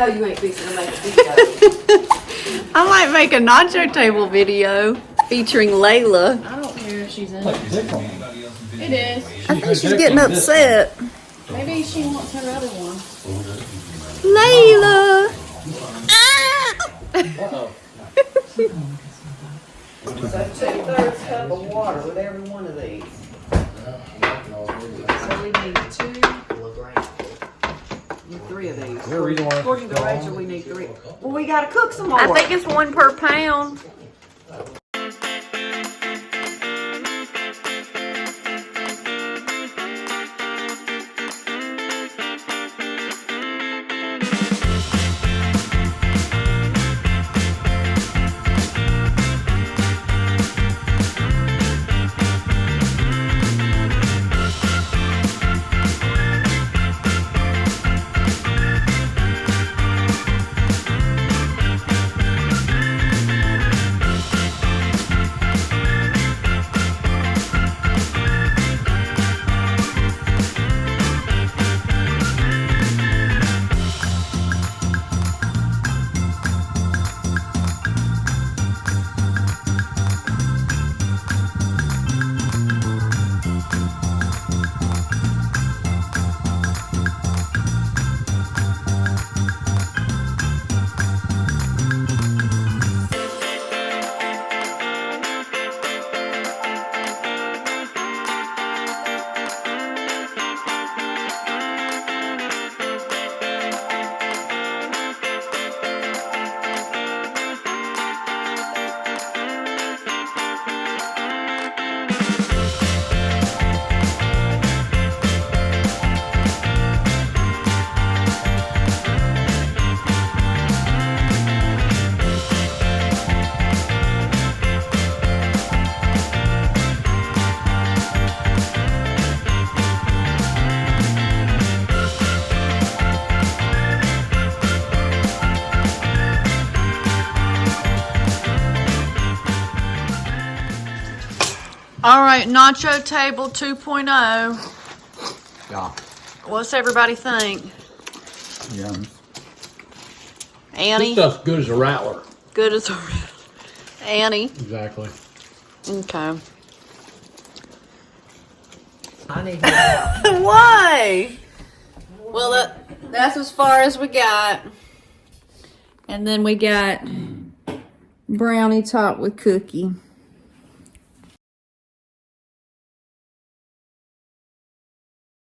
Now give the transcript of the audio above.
No, you ain't fixing to make a video. I might make a nacho table video featuring Layla. I don't care if she's in it. It is. I think she's getting upset. Maybe she wants her other one. Layla! So 2/3 cup of water with every one of these. So we need 2 and 3 of these. According to Rachel, we need 3. Well, we gotta cook some more. I think it's 1 per pound. All right, nacho table 2.0. Yeah. What's everybody think? Yum. Annie? This stuff's good as a rattler. Good as a Annie? Exactly. Okay. I need help. Why? Well, that's as far as we got. And then we got brownie topped with cookie.